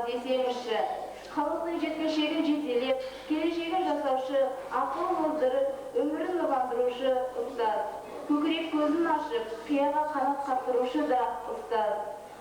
десеңізші. Халықтың жеткіншегін жетелеп, келешегін жасаушы, ақылын оздырып, өмірін нұрландырушы ұстаз. Көкірек көзін ашып, қияға қанат қақтырушы да ұстаз.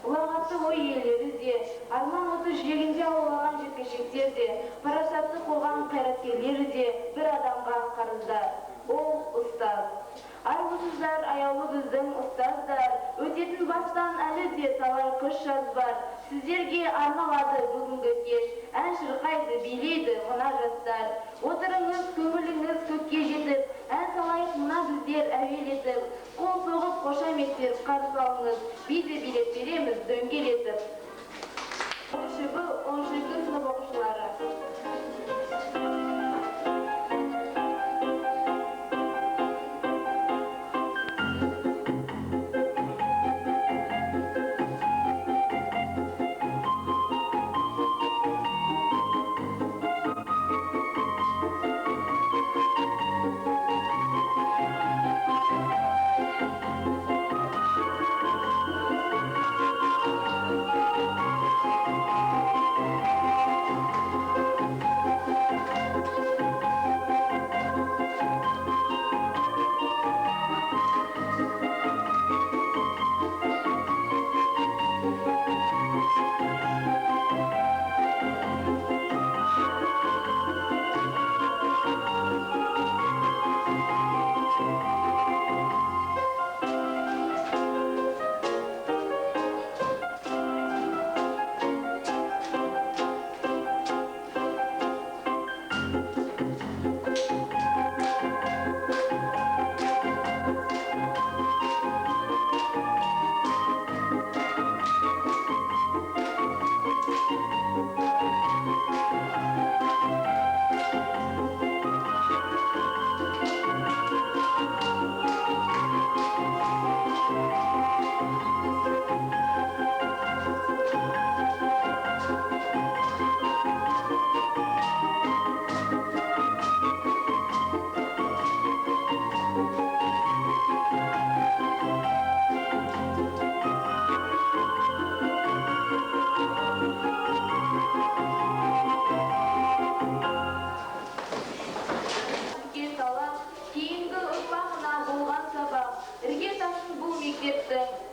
Ұлағатты ой иелері де, арман оты жүрегінде аулаған жеткіншектер де, парасатты қоғам қайраткерлері де бір адамға қарыздар. Ол ұстаз. Армысыздар, аяулы біздің ұстаздар, өтетін бастан әлі де талай қыш жаз бар. Сіздерге арналады бүгінгі кеш, ән шырқайды, билейді мына жастар. Отырыңыз, көңіліңіз көкке жетіп, ән салайық мына біздер әуелетіп. Қол соғып, қошаметтер қарсы алыңыз, биді билет береміз дөңгелетіп. 10-12 сынып оқушылары.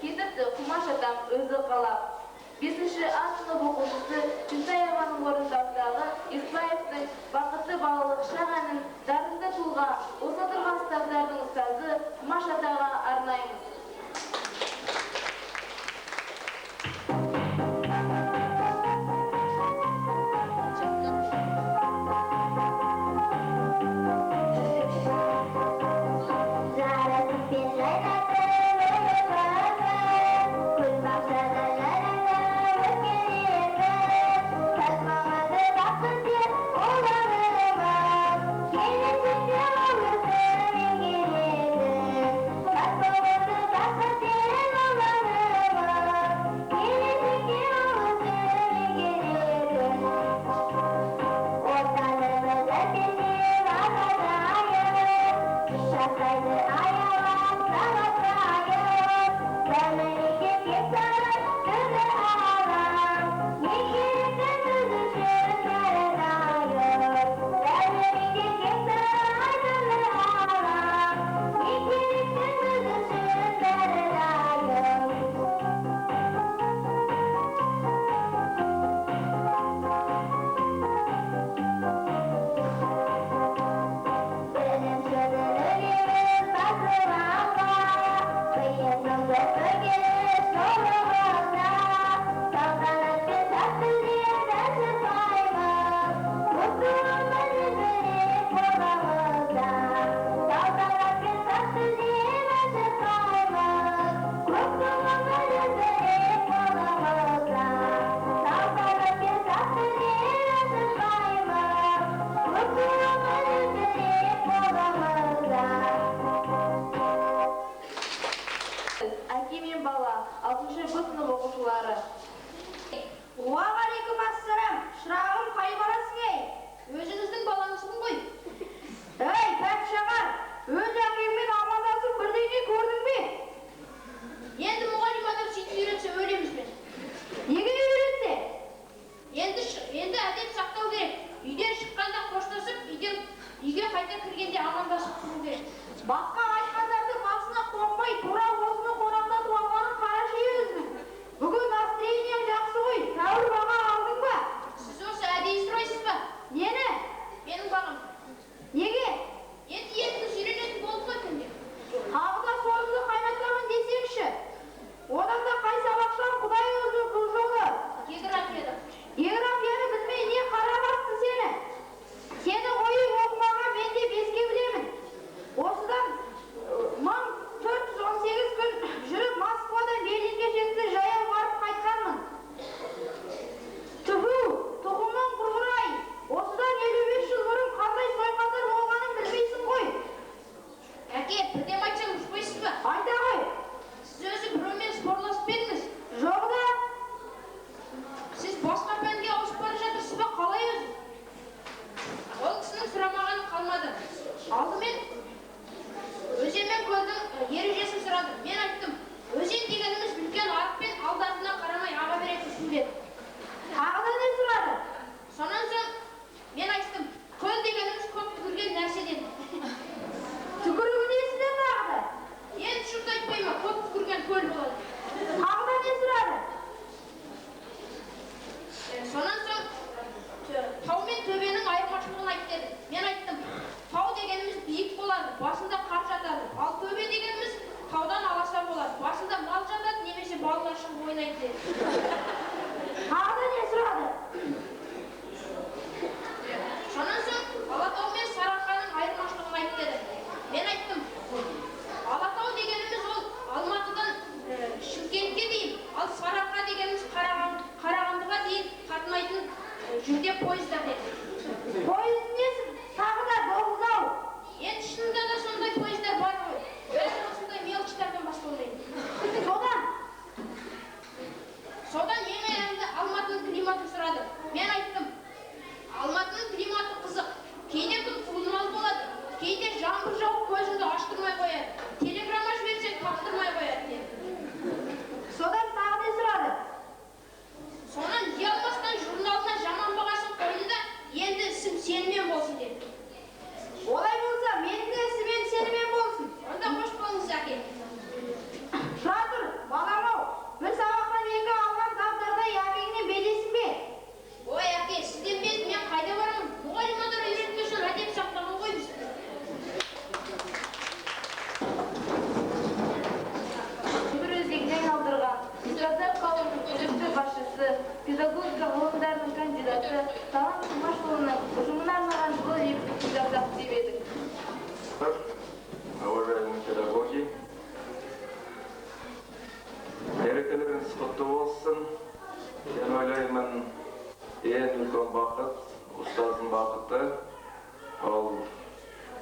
Кетіпті Құмаш атам өзі қалап. 5-ші А сынып оқушысы Жүнтаеваның орындауындағы Исбаевтың бақытты балалық шақ әнін дарынды тұлға, осы отырған ұстаздардың ұстазы Құмаш атаға арнаймыз. Тағы да не сұрады? Сонан соң мен айттым, көл дегеніміз көп түкірген нәрсе дедім. Түкірігі несіне тағы да? Енді шұрт айтпай ма, көп түкірген көл болады. Тағы да не сұрады? Сонан соң тау мен төбенің айырмашылығын айт деді. Мен айттым, тау дегеніміз биік болады, басында қар жатады. Ал төбе дегеніміз таудан аласа болады, басында мал жатады, немесе балалар шығып ойнайды деді. Тағы да не сұрады? Сонан соң Алатау мен Сарыарқаның айырмашылығын айт деді. Мен айттым, Алатау дегеніміз ол Алматыдан Шымкентке дейін, ал Сарыарқа дегеніміз Қарағандыға дейін қатынайтын жүкте пойыздар деді. Пойыз несі? Тағы да доғыз-ау. Енді шынында да сондай пойыздар бар ғой. Бәрі осындай мелочтардан басталмайды. Содан ең аяғында Алматының климатын сұрады. Мен айттым, Алматының климаты қызық. Кейде күн құбылмалы болады, кейде жаңбыр жауып көзіңді аштырмай қояды. Телеграмма жіберсең таптырмай қояды деді. Содан тағы не сұрады? Сонан ұялмастан журналына жаман бағасын қойды да, енді ісім сенімен болсын деді. Олай болса, менің де ісімен сенімен болсын. Онда қош болыңыз, әке. Тұра тұр, балам-ау, бір сабақтан екі алған таптарда әкеңнен белесің бе? Ой, әке, сізден без, мен қайда барамын? Мұғалимадар үйретпесін әдеп сақтаған ғой біз. Бір өзегіне айналдырған, Петродар колледжінің өтепті басшысы, педагогика ғылымдарының кандидаты, Талғат Жұмашұлының ұжымына арнаған жылы лекциясын жасап деп едік. Уважаемые педагоги, мерекелеріңіз құтты болсын. Мен ойлаймын, ең үлкен бақыт, ұстаздың бақыты, ол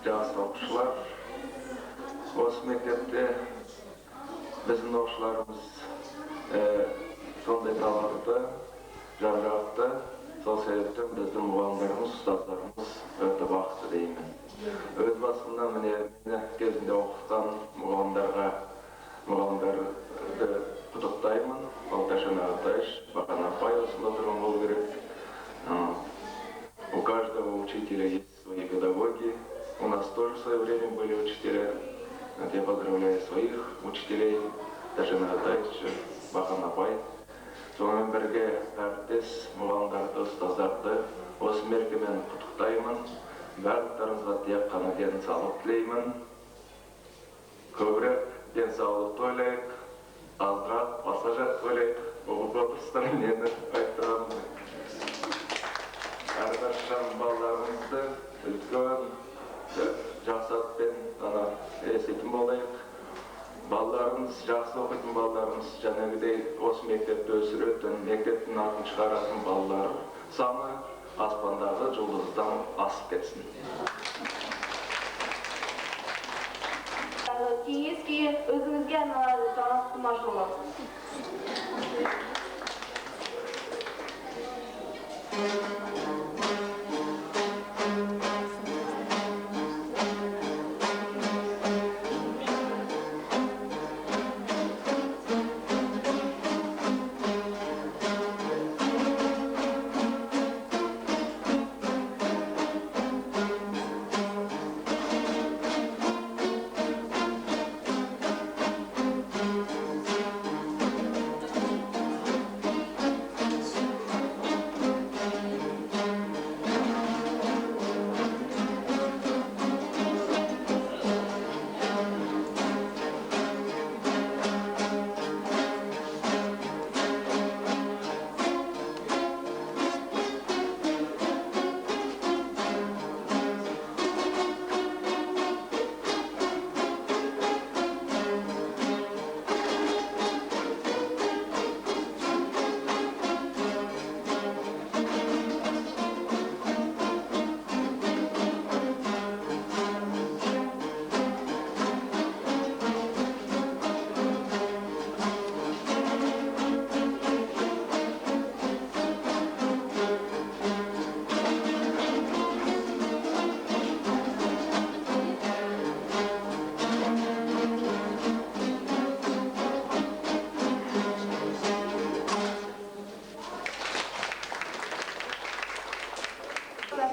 жас оқушылар. Осы мектепте біздің оқушыларымыз сондай талапты, жан-жақты. Сол себептен біздің мұғалімдеріміз, ұстаздарымыз өте бақытты деймін. Өз басымнан мені кезінде оқытқан мұғалімдерді құттықтаймын. Алташан Ағатайш, Бақан Апай осында тұрған болу керек. У каждого учителя есть свои педагоги. У нас тоже в свое время были учителя. Я поздравляю своих учителей, Алташан Ағатайш, Бақан Апай. Сонымен бірге әріптес мұғалімдарды, ұстаздарды осы мерекемен құттықтаймын. Барлықтарыңызға тек қана денсаулық тілеймін. Көбірек денсаулықты ойлайық, азырақ баса жат ойлайық. Оқып отырсыздар, мені айттырамын. Әрқашан балаларымызды үлкен жақсылықпен есетін болайық. Балаларымыз, жақсы оқитын балаларымыз, жаңағыдай осы мектепті өсіретін, мектептің атын шығаратын балалар саны аспандағы жұлдыздан асып кетсін. Кеңес кейін өзіңізге арналады, Талғат Жұмашұлы.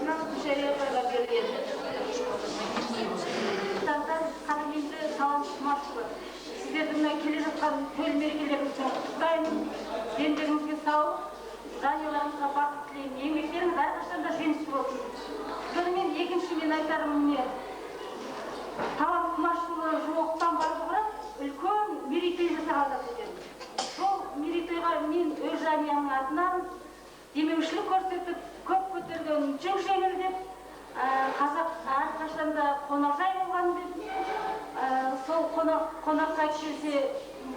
тарапынан шариғатқа беріледі. Қадірменді Салам Құмашұлы, сіздердің келе жатқан төл мерекелеріңізбен құттықтаймын. Дендеріңізге сау, жанұяларыңызға бақыт тілеймін. Еңбектеріңіз әрқашан да жемісті болсын. Сонымен екінші мен айтарым не? Салам Құмашұлы жуықтан барып барып, үлкен мерейтой жасағандар екен. Сол мерейтойға мен өз жанұямның атынан демеушілік көрсетіп, көп көтерген жүк жеңіл деп, қазақ әрқашанда қонақжай болған деп, сол қонаққа келсе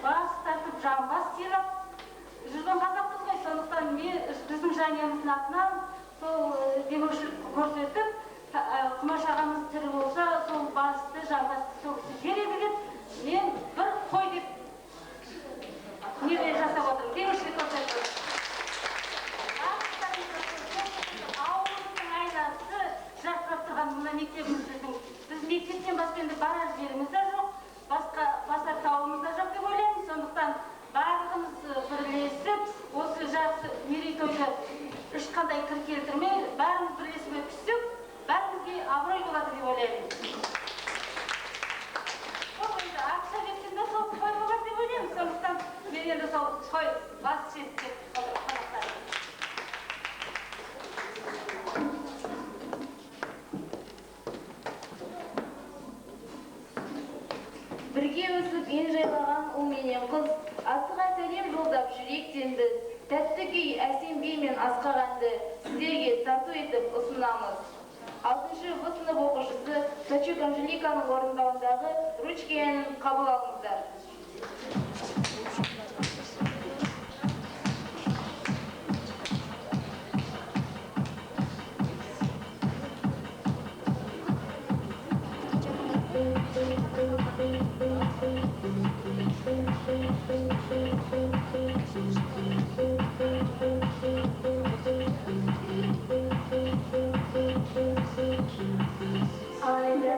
бас тартып, жамбас сыйлап жүрген қазақпыз ғой. Сондықтан біздің жанұямыздың атынан сол демеушілік көрсетіп, Құмаш ағамыз тірі болса, сол басты, жамбасты сол кісі береді деп, мен бір қой деп неде жасап отырмын, демеушілік көрсетіп. Ауылымыздың айласы жасап тұрған мына мектебіміз біздің. Біз мектептен басқа енді барар жеріміз де жоқ, басқа тауымыз да жоқ деп ойлаймын. Сондықтан барлығымыз бірлесіп, осы жақсы мерейтойды ешқандай кір келтірмей, бәріміз бірлесіп өткізсек, бәрімізге абырой болады деп ойлаймын. Сол енді ақша берсеңде сол қой болады деп ойлаймын. Сондықтан мен енді сол қой бас жедіп деп қонақтарым. Бірге өсіп ен жайлаған ұл менен қыз, асыға сәлем жолдап жүректен біз, тәтті күй әсем би мен асқақ әнді сіздерге тарту етіп ұсынамыз. 6-шы В сынып оқушысы Сачук Анжеликаның орындауындағы ручки әнін қабыл алыңыздар. On the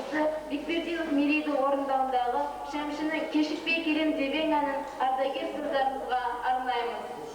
жазушысы Бекбердиев мерейді орындауындағы Шәмшінің «Кешікпей келем дебең» әнін ардагер сыздарымызға арнаймыз.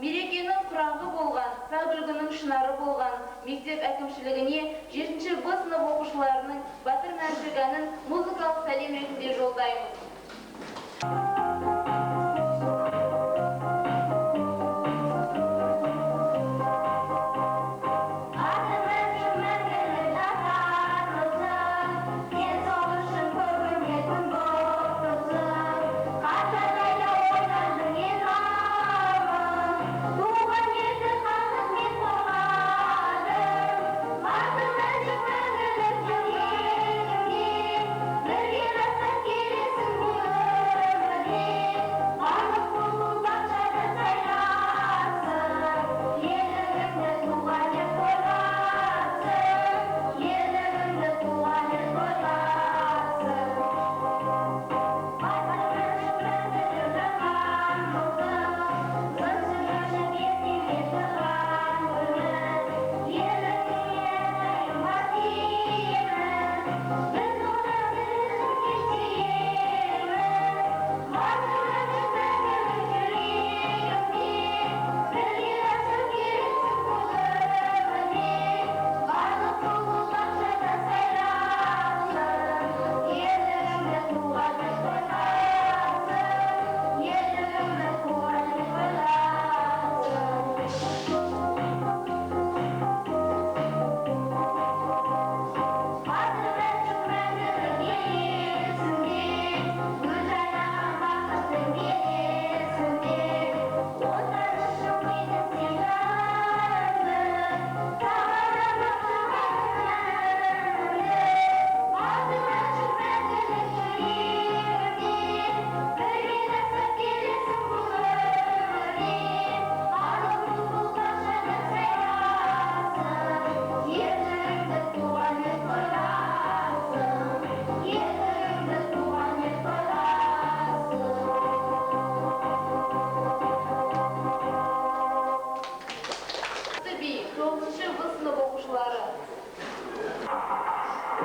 Мерекенің құрағы болған, сәбілгінің шынары болған, мектеп әкімшілігіне 7-ші Б сынып оқушыларының Батыр Мәншүк әнін музыкалық сәлем ретінде жолдаймыз. Birге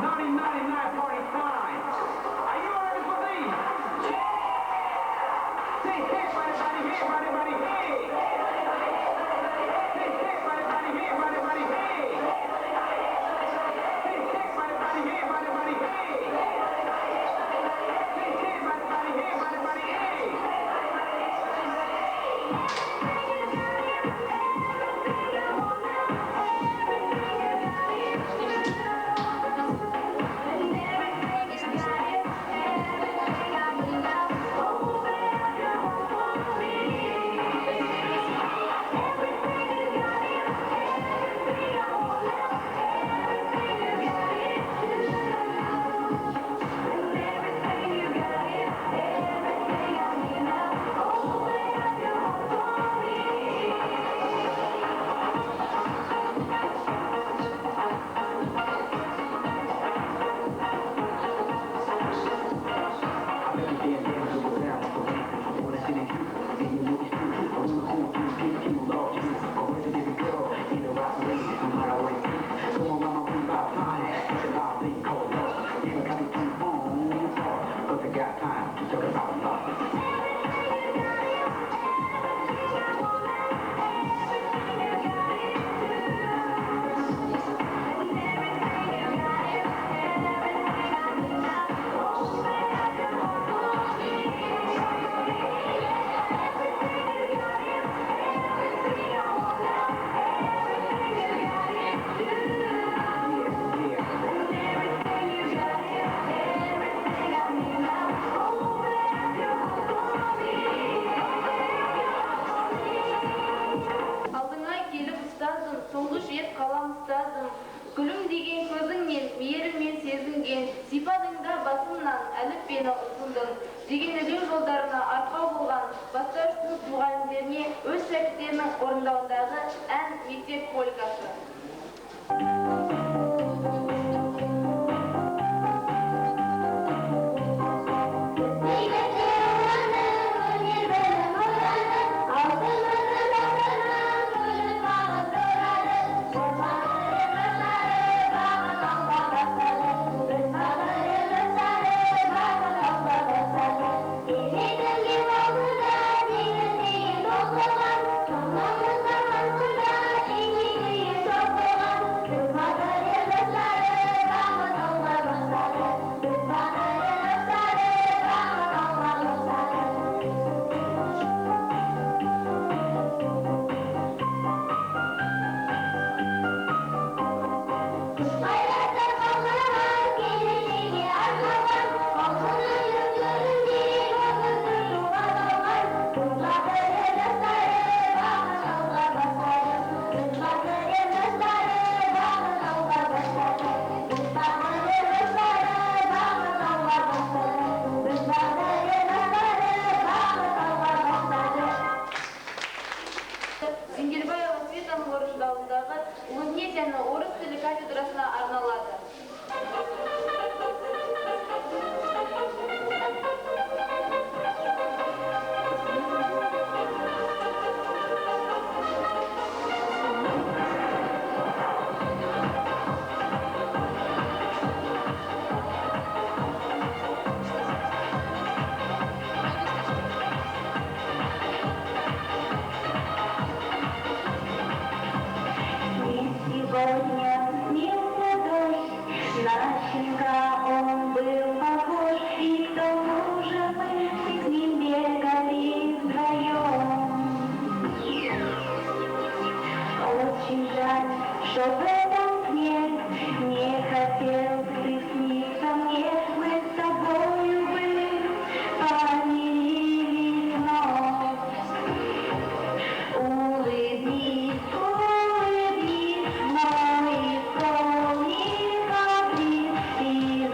Naughty, naughty, night party time. Are you ready for these? Say hey, everybody, hey, everybody, hey. Say hey, everybody, hey, everybody, hey. Say hey, everybody, hey, everybody, hey. Say hey, everybody, hey, everybody, hey. Алдыңа келіп ұстазым, тұңғыш рет қалам ұстазым. Гүлім деген көзіңнен, мейіріммен сезінген, сипатыңда басымнан әліппені ұсындың. Деген өлеу жолдарына арқау болған бастауыш сынып мұғалімдеріне өз шәкірттерінің орындауындағы ән мектеп полкасы. Зингербаева Светаның орындауындағы Лунет және орыс тілі кафедрасына арналады. Сегодня снился дождь, на щенка он был похож, и к тому же мы с ним бегали вдвоем. Очень жаль, что в этом сне не хотел ты сниться мне, мы с тобою бы помирились вновь. Улыбнись, улыбнись, мой исполни каприз, и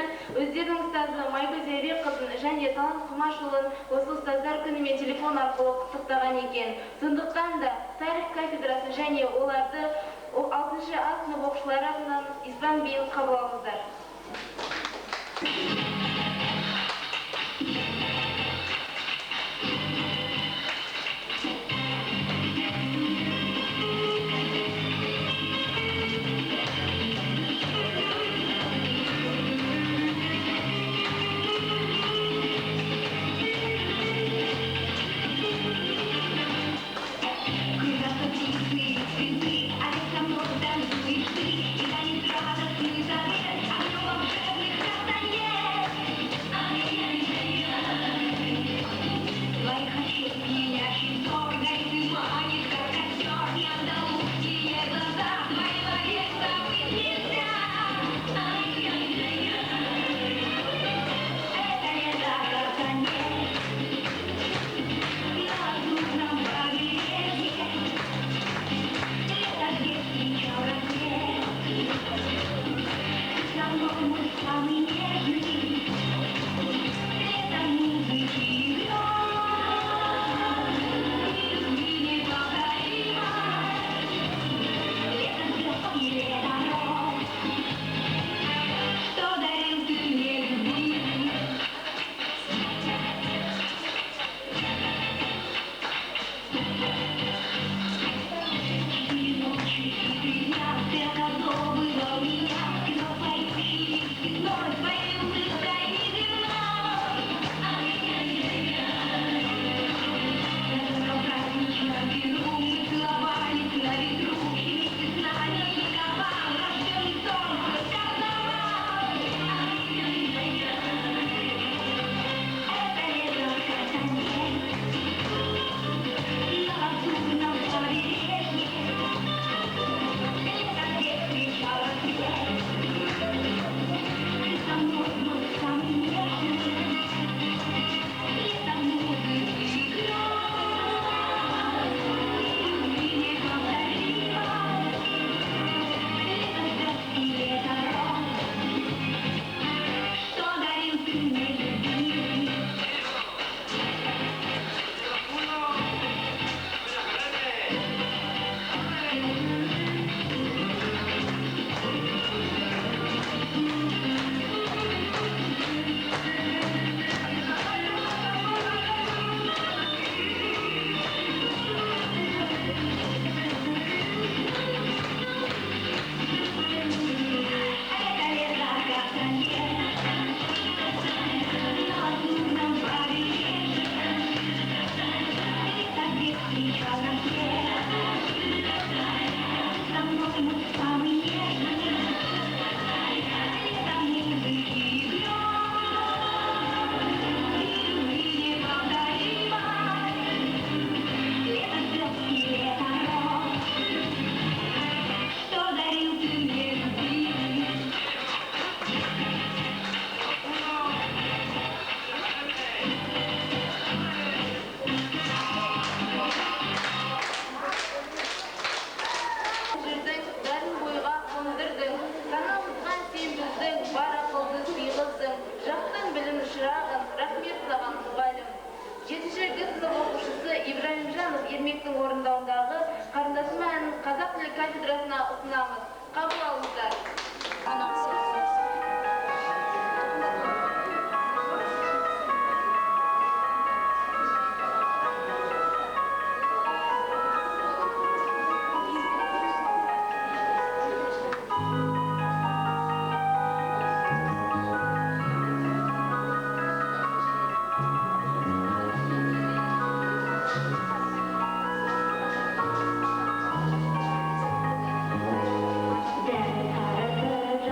менен өздерінің ұстазы Майгүл Зайбекқызын және Талант Құмашұлын осы ұстаздар күнімен телефон арқылы құттықтаған екен. Сондықтан да тарих кафедрасы және оларды 6-шы А сынып оқушылары атынан Испан биін қабыл алыңыздар. Ермектің орындауындағы қарындасым әнін қазақ тілі кафедрасына ұсынамыз. Қабыл алыңыздар.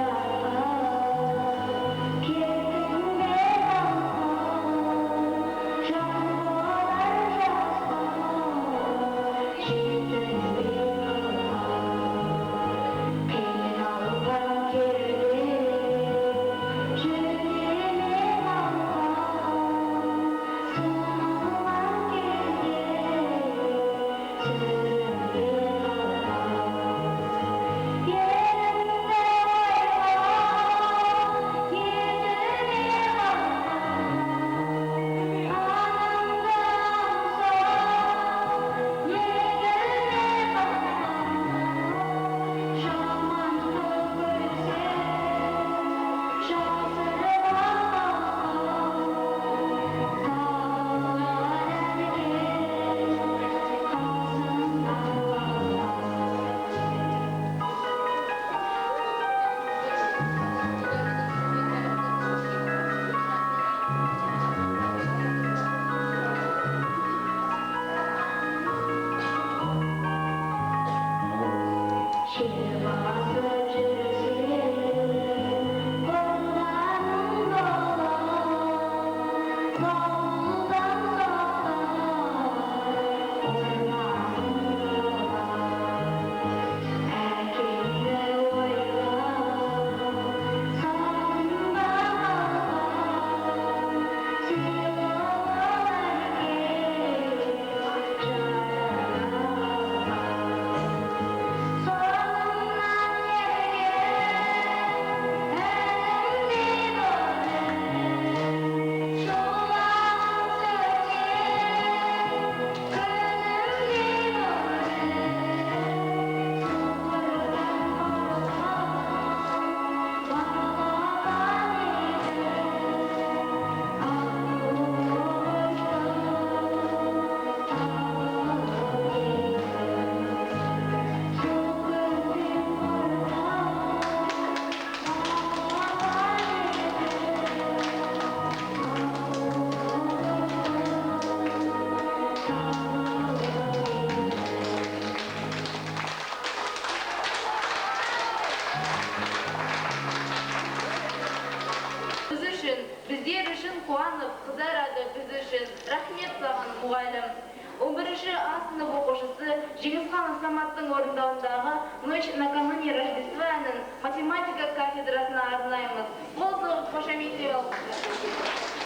Dance, үшін, біздер үшін қуанып, қызарады біз үшін. Рахмет саған, мұғалім. 11-ші А сынып оқушысы Жеңісхан Саматтың орындауындағы «Ночь накануне Рождества» әнін математика кафедрасына арнаймыз. Қол соғып қошеметтеп алыңыздар.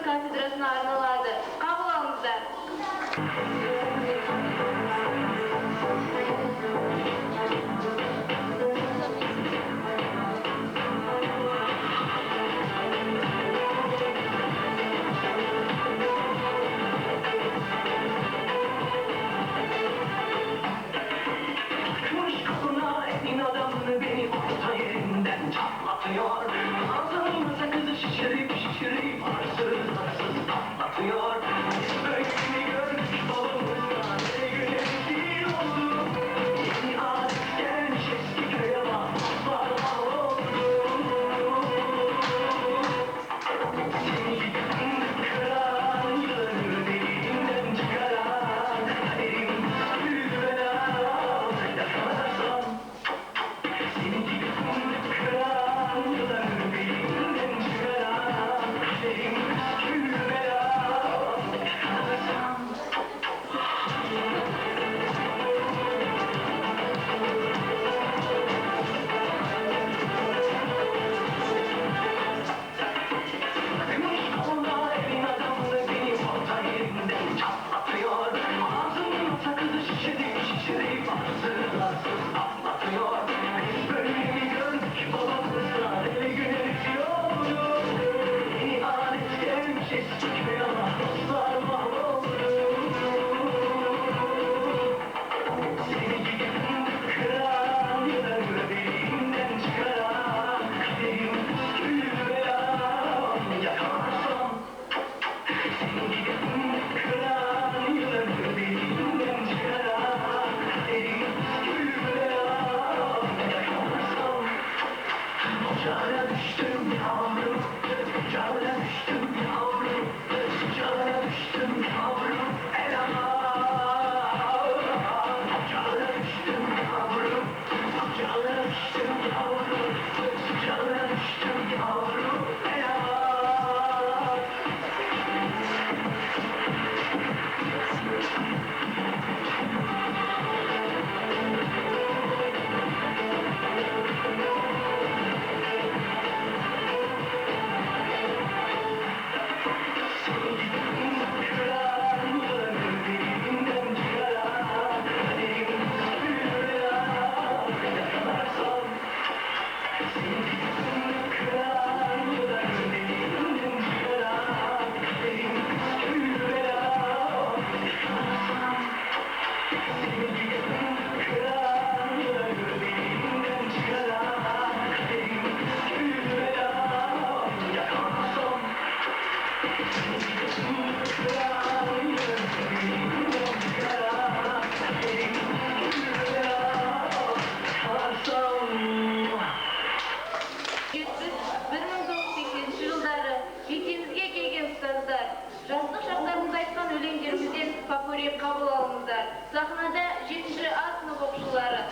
кафедрасына арналады. Қабыл алыңыздар. Beni orta yerinden çatlatıyor. Ağzımın sakızı şişirip arsız patlatıyor. Böyle görmüş balım жылдары мектебімізге келген ұстаздар, жастық шақтарыңызда айтқан өлеңдерімізден попурри қабыл алыңыздар. Сахнада 7-ші А сынып оқушылары.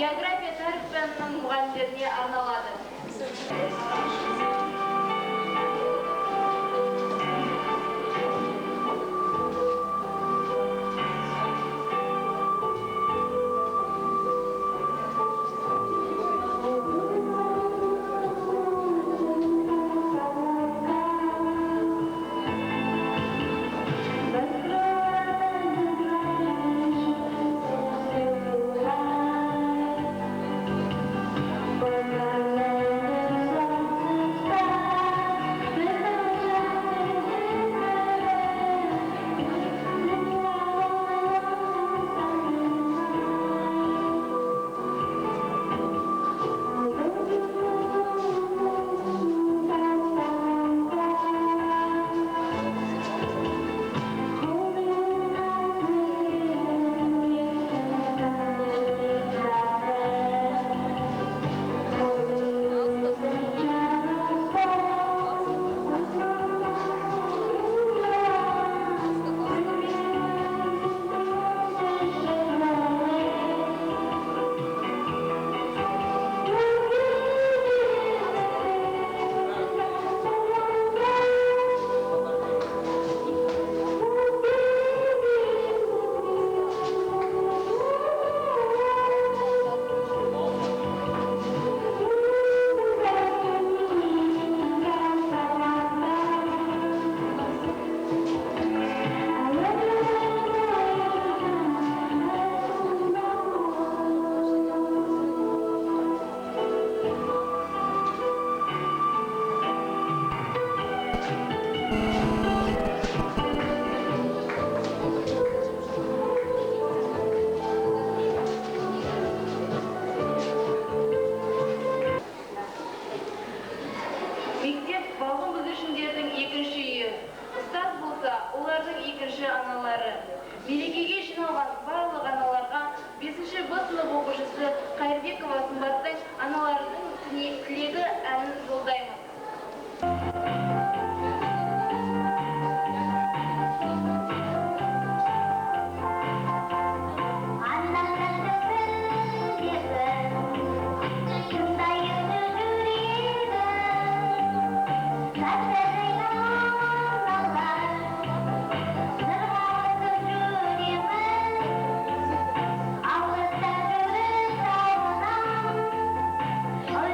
География тарих пәнінің мұғалімдеріне арналады. жиналған барлық аналарға 5-ші Б сынып оқушысы Қайырбекова Сымбаттың аналарының тілегі әнін жолдаймын. Ой,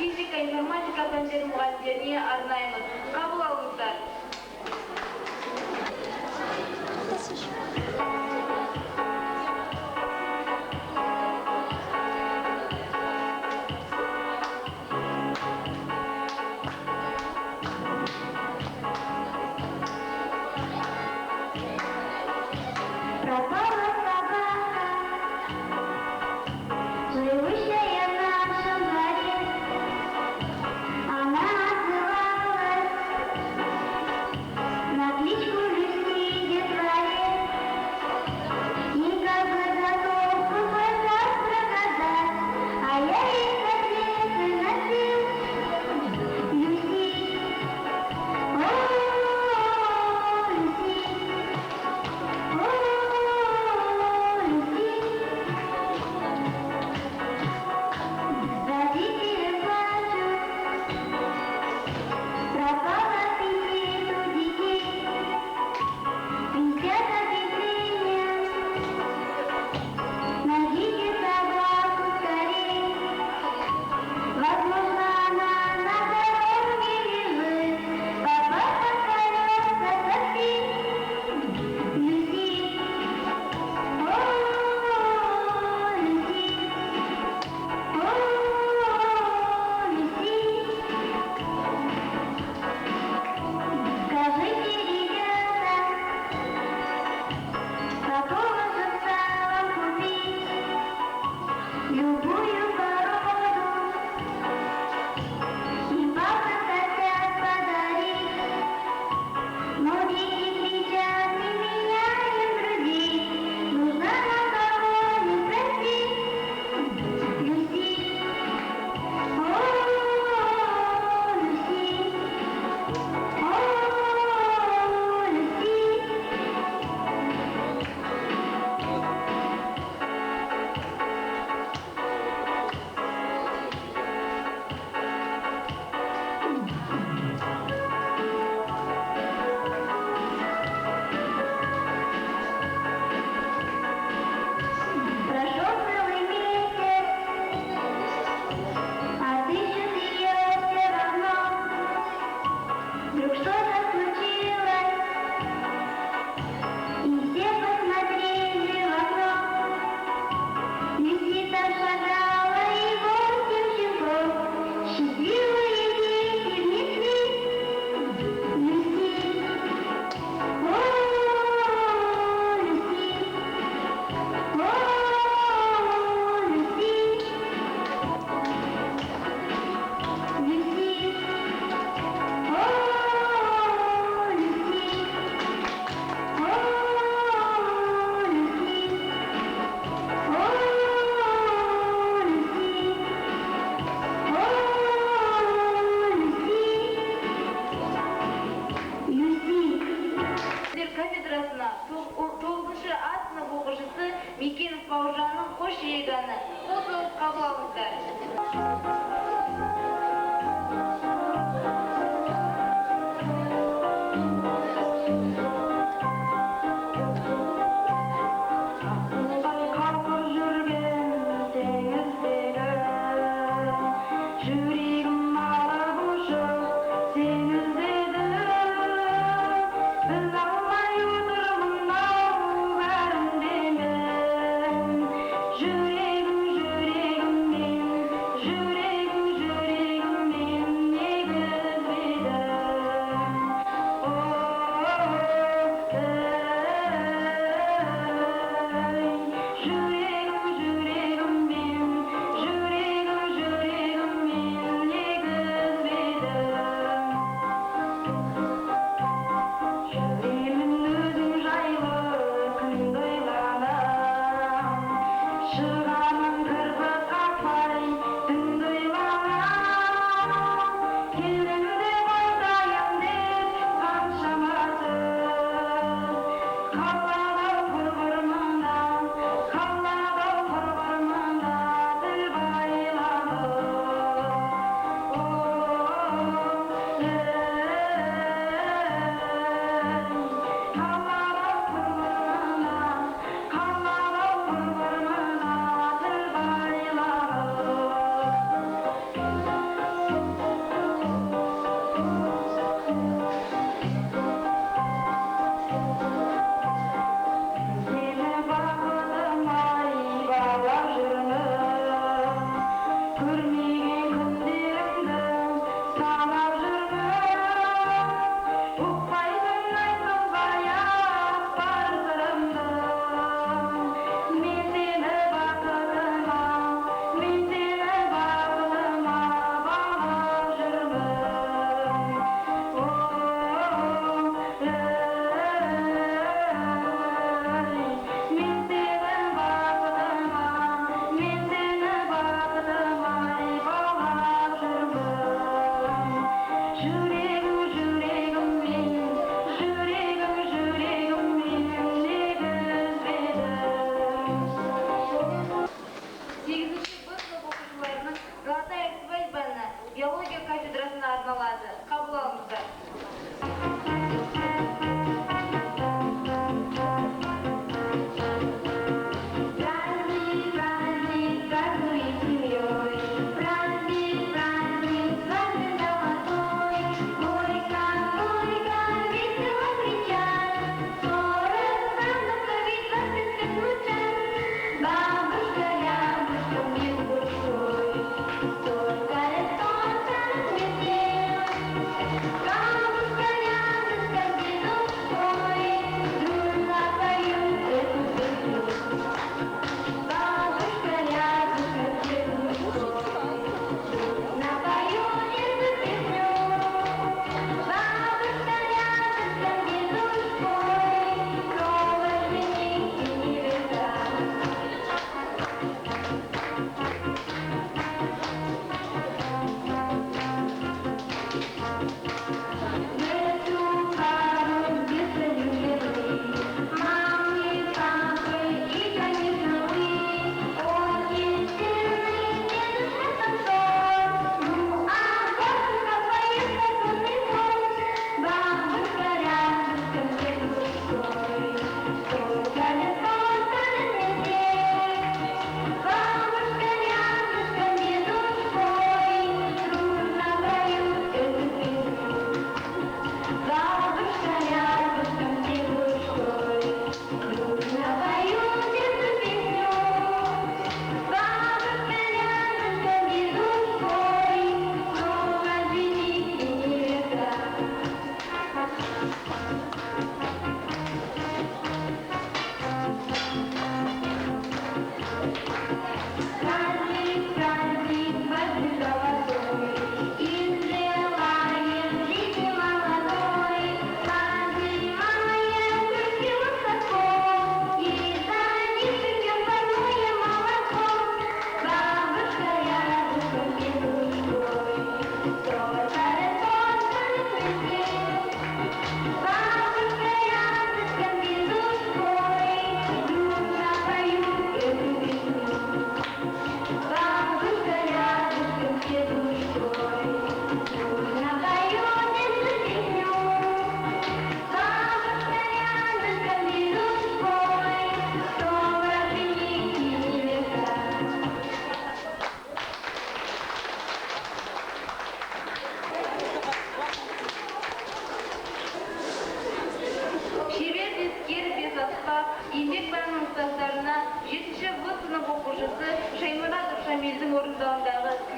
физика, информатика пәндері мұғалімдеріне арнаймыз. Қабыл алыңыздар. Пропала собака, живущая в нашем дворе. Она отзывалась на кличку Люси Детворе. Никак бы готов свой завтрак отдать, а я ей котлеты носил. Люси, о, Люси, о,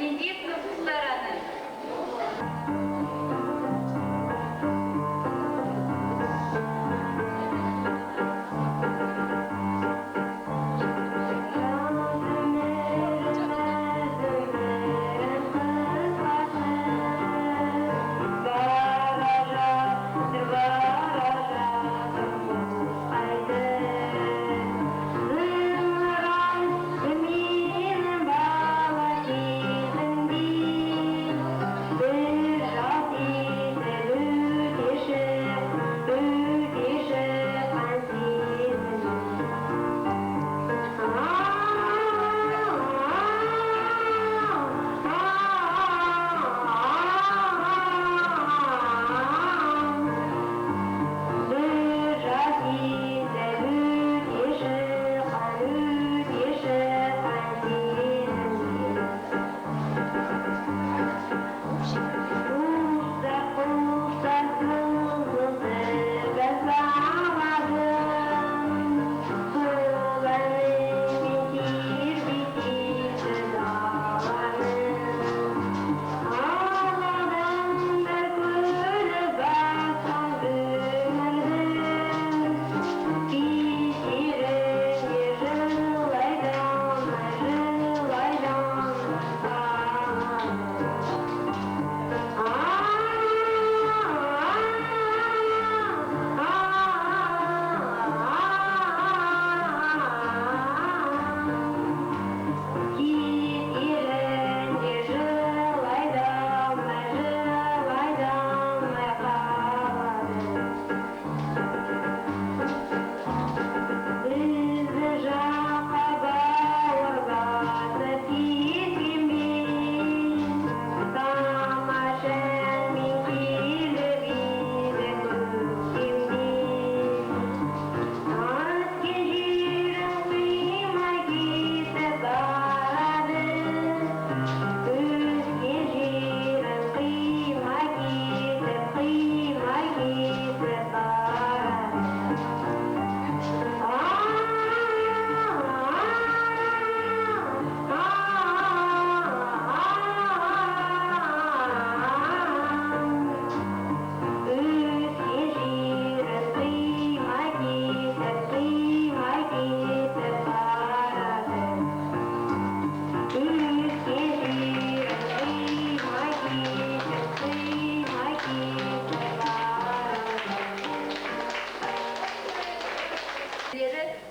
бенедиктов стороны.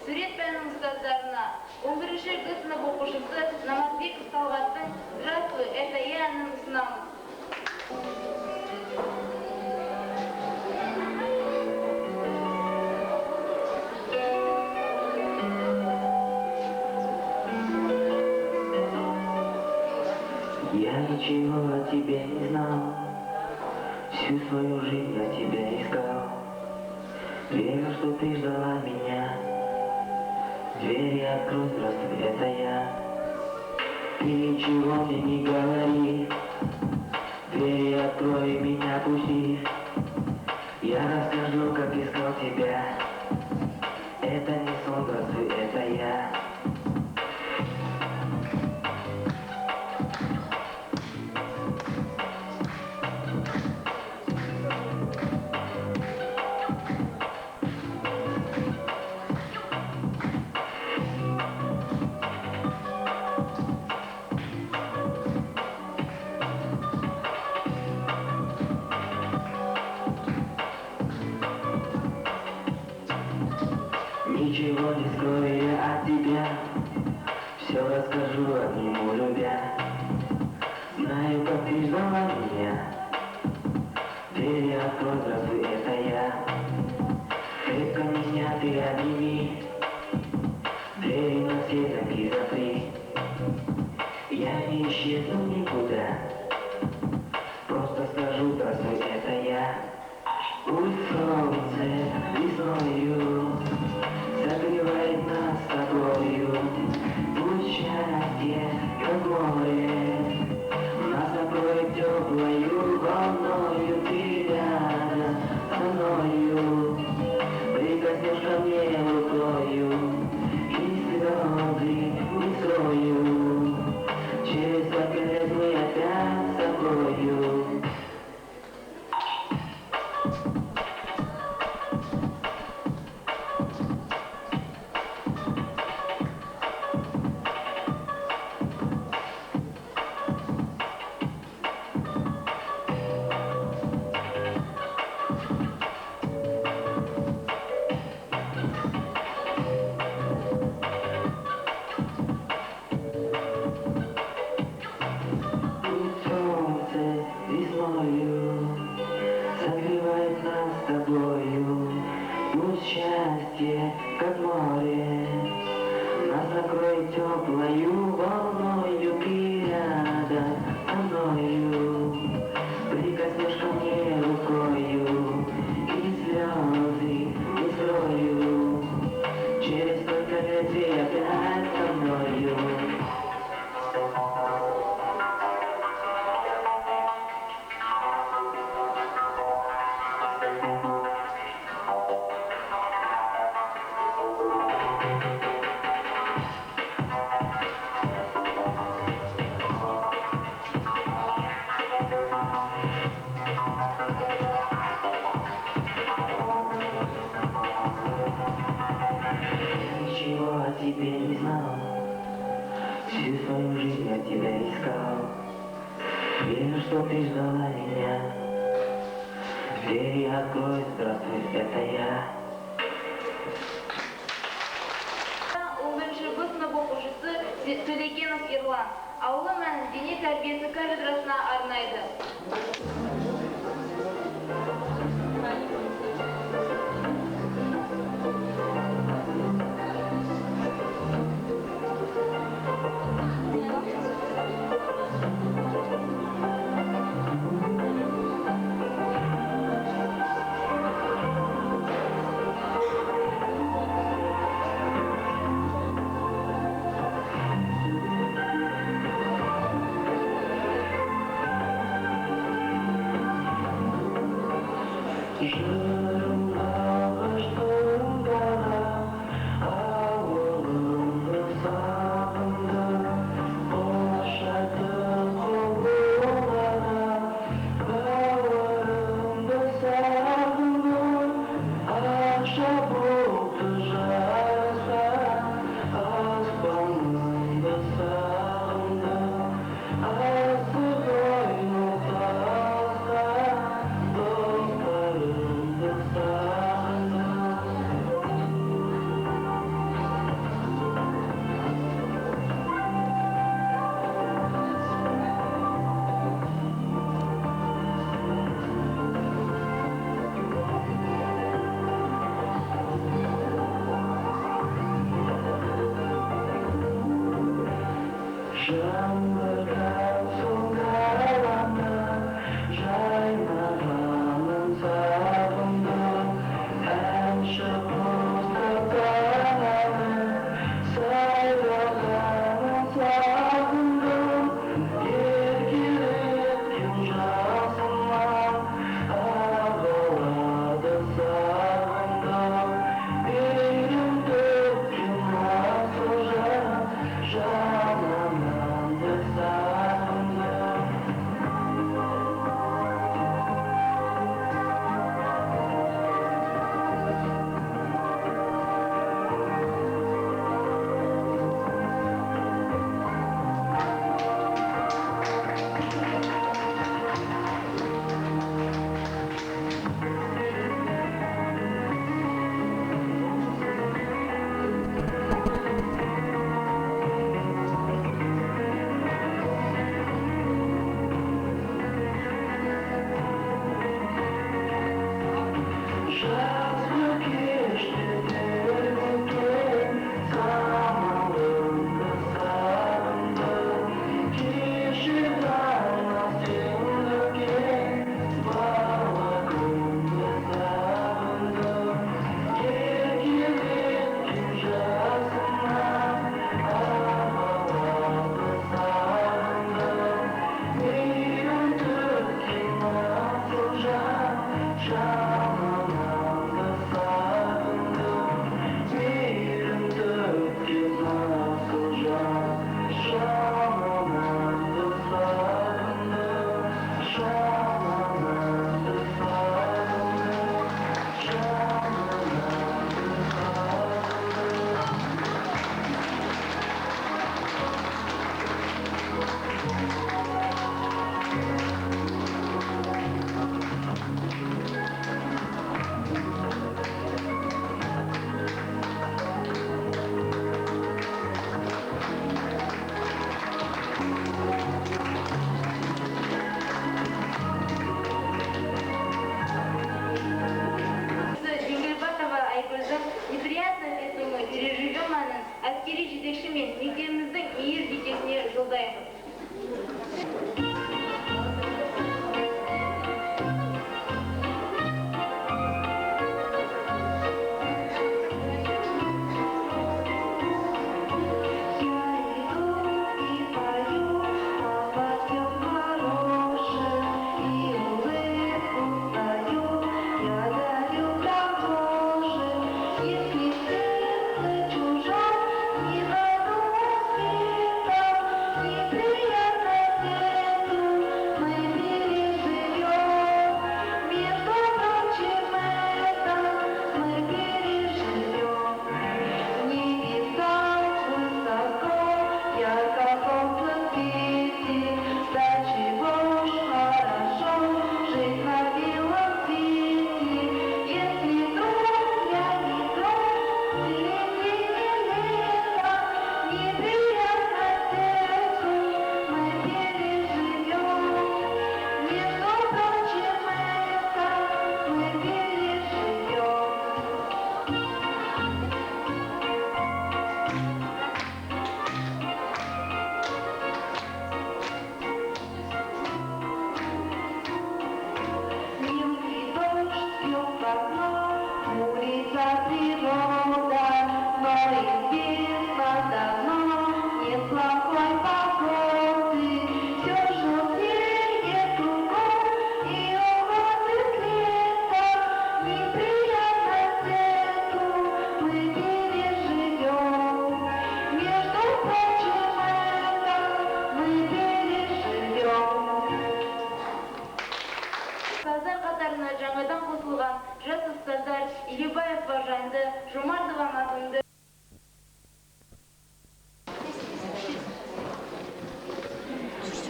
Сурет пәнінің ұстаздарына 11-ші Г сынып оқушысы Намазбеков Талғаттың «Здравствуй, это я» әнін ұсынамыз. Я ничего о тебе не знал, всю свою жизнь я тебя искал. Верю, что ты ждала меня. Двери открой, здравствуй, это я. Ты ничего мне не говори. Двери открой, меня пусти. Я расскажу, как искал тебя. Это не сон, здравствуй, это я. Ничего не скрою я от тебя, все расскажу одному любя. Знаю, как ты ждала меня. Двери открой, здравствуй, это я. Крепко меня ты обними. Двери на все замки запри. Я не исчезну никуда. Просто скажу, здравствуй, это я. Пусть солнце весною согревает нас с тобою. Пусть счастье, как море, нас накроет теплою волною. Ты рядом со мною прикоснешь ко мне рукою, и слезы не скрою. Через 40 лет мы теперь не знал. Всю свою жизнь я тебя искал. Верю, что ты ждала меня. Двери открой, здравствуй, это я. 11 сынып оқушысы Төлегенов Ерлан ауылы мәнін дене тәрбиесі кафедрасына арнайды.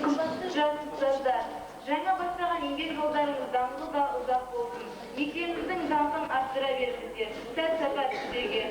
Қымбатты жас ұстаздар, жаңа бастаған еңбек жолдарыңыз даңғыл да ұзақ болсын. Мектебіміздің даңқын арттыра беріңіздер. Сәт сапар сіздерге.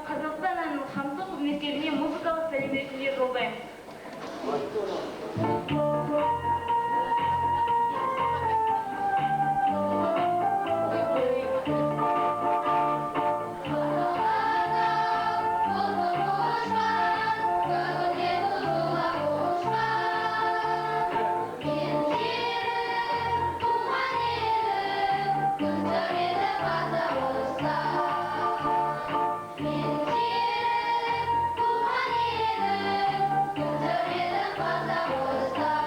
Қазақстан әнін қамту мектебіне музыкалық сәлем ретінде жолдаймыз. Stop.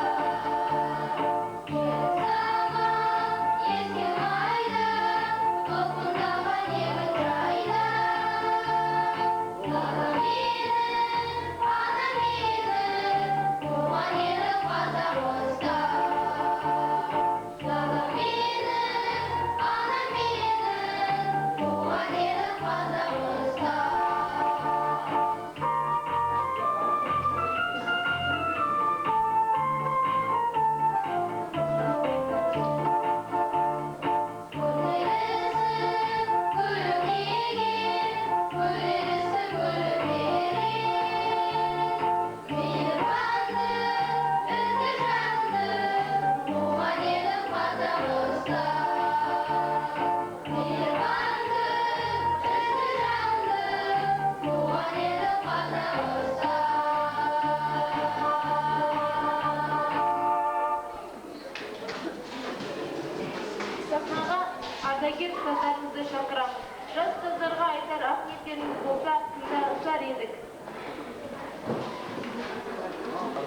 işlerimiz olsa tında edik.